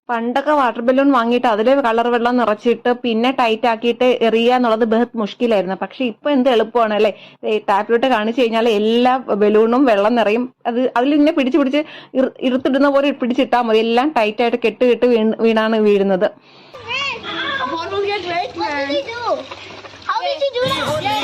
പണ്ടൊക്കെ water balloon വാങ്ങിയിട്ട് അതിൽ കളർ വെള്ളം നിറച്ചിട്ട് പിന്നെ ടൈറ്റ് ആക്കിയിട്ട് എറിയുക എന്നുള്ളത് ബഹത് മുഷ്കിലായിരുന്നു. പക്ഷെ ഇപ്പൊ എന്ത് എളുപ്പമാണ് അല്ലെ. ടാപ്പിലോട്ട് കാണിച്ചു കഴിഞ്ഞാൽ എല്ലാ ബലൂണും വെള്ളം നിറയും. അത് അതിലിങ്ങനെ പിടിച്ച് ഇരുത്തിടുന്ന പോലെ പിടിച്ചിട്ടാൽ മതി. എല്ലാം ടൈറ്റ് ആയിട്ട് കെട്ട് വീണാണ് വീഴുന്നത്. How did you do that?